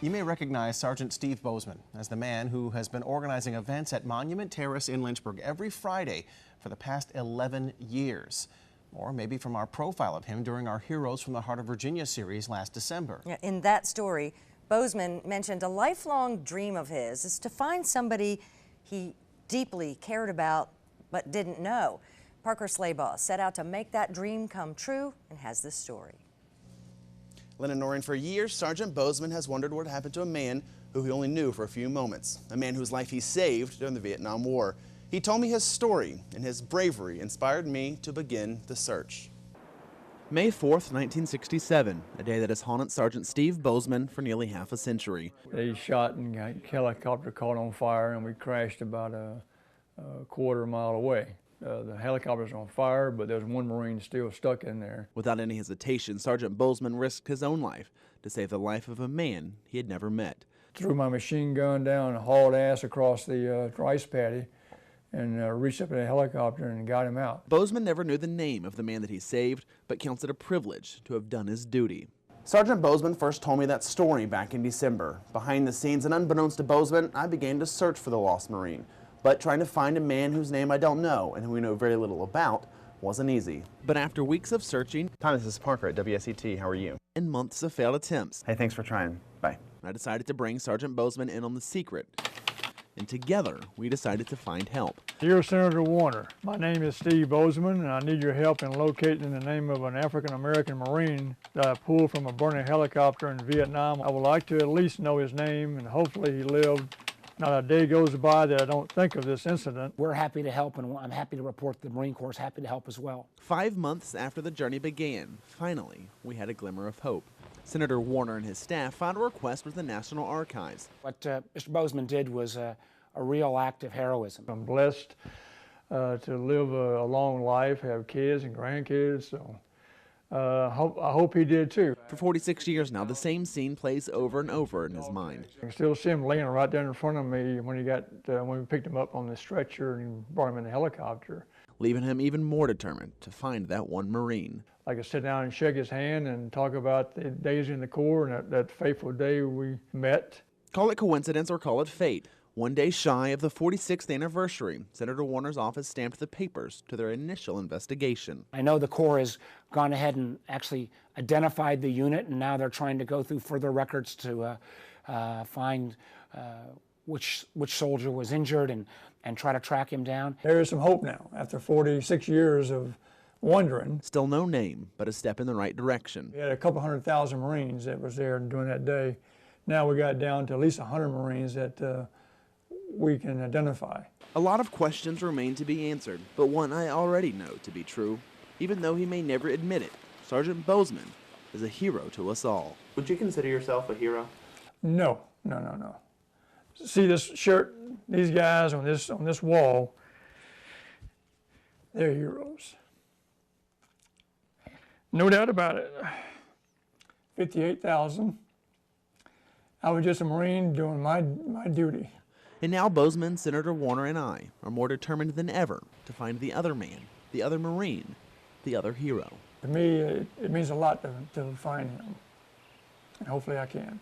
You may recognize Sergeant Steve Bozeman as the man who has been organizing events at Monument Terrace in Lynchburg every Friday for the past 11 years. Or maybe from our profile of him during our Heroes from the Heart of Virginia series last December. In that story, Bozeman mentioned a lifelong dream of his is to find somebody he deeply cared about but didn't know. Parker Slaybaugh set out to make that dream come true and has this story. Lynn and Noreen, for years, Sergeant Bozeman has wondered what happened to a man who he only knew for a few moments, a man whose life he saved during the Vietnam War. He told me his story, and his bravery inspired me to begin the search. May 4th, 1967, a day that has haunted Sergeant Steve Bozeman for nearly half a century. They shot and a helicopter caught on fire, and we crashed about a quarter mile away. The helicopter's on fire, but there's one Marine still stuck in there. Without any hesitation, Sergeant Bozeman risked his own life to save the life of a man he had never met. Threw my machine gun down and hauled ass across the rice paddy and reached up in a helicopter and got him out. Bozeman never knew the name of the man that he saved, but counts it a privilege to have done his duty. Sergeant Bozeman first told me that story back in December. Behind the scenes and unbeknownst to Bozeman, I began to search for the lost Marine. But trying to find a man whose name I don't know and who we know very little about wasn't easy. But after weeks of searching, Hi, this is Parker at WSET. How are you? and months of failed attempts, Hey, thanks for trying. Bye. I decided to bring Sergeant Bozeman in on the secret. And together, we decided to find help. Dear Senator Warner, my name is Steve Bozeman, and I need your help in locating the name of an African-American Marine that I pulled from a burning helicopter in Vietnam. I would like to at least know his name, and hopefully he lived. Not a day goes by that I don't think of this incident. We're happy to help, and I'm happy to report the Marine Corps is happy to help as well. 5 months after the journey began, finally, we had a glimmer of hope. Senator Warner and his staff filed a request with the National Archives. What Mr. Bozeman did was a real act of heroism. I'm blessed to live a long life, have kids and grandkids, so I hope he did too. For 46 years now, the same scene plays over and over in his mind. I can still see him laying right there in front of me when when we picked him up on the stretcher and brought him in the helicopter. Leaving him even more determined to find that one Marine. I could sit down and shake his hand and talk about the days in the Corps and that fateful day we met. Call it coincidence or call it fate. One day shy of the 46th anniversary, Senator Warner's office stamped the papers to their initial investigation. I know the Corps has gone ahead and actually identified the unit, and now they're trying to go through further records to find which soldier was injured and try to track him down. There is some hope now after 46 years of wondering. Still no name, but a step in the right direction. We had a couple 100,000 Marines that was there during that day. Now we got down to at least 100 Marines that we can identify. A lot of questions remain to be answered, but one I already know to be true. Even though he may never admit it, Sergeant Bozeman is a hero to us all. Would you consider yourself a hero? No. See this shirt, these guys on this wall, they're heroes. No doubt about it. 58,000. I was just a Marine doing my duty. And now Bozeman, Senator Warner, and I are more determined than ever to find the other man, the other Marine, the other hero. To me, it means a lot to find him, and hopefully I can.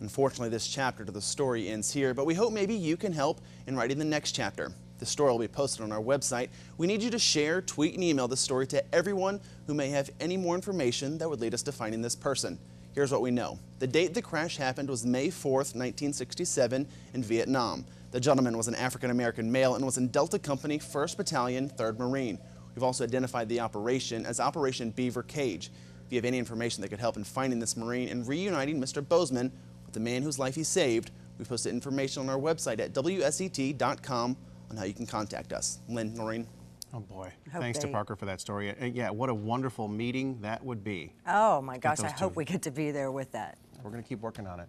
Unfortunately, this chapter to the story ends here, but we hope maybe you can help in writing the next chapter. The story will be posted on our website. We need you to share, tweet, and email the story to everyone who may have any more information that would lead us to finding this person. Here's what we know. The date the crash happened was May 4th, 1967 in Vietnam. The gentleman was an African-American male and was in Delta Company, 1st Battalion, 3rd Marine. We've also identified the operation as Operation Beaver Cage. If you have any information that could help in finding this Marine and reuniting Mr. Bozeman with the man whose life he saved, we've posted information on our website at WSET.com on how you can contact us. Lynn, Noreen. Oh boy, thanks to Parker for that story. Yeah, what a wonderful meeting that would be. Oh my gosh, I two. hope we get to be there with that. We're going to keep working on it.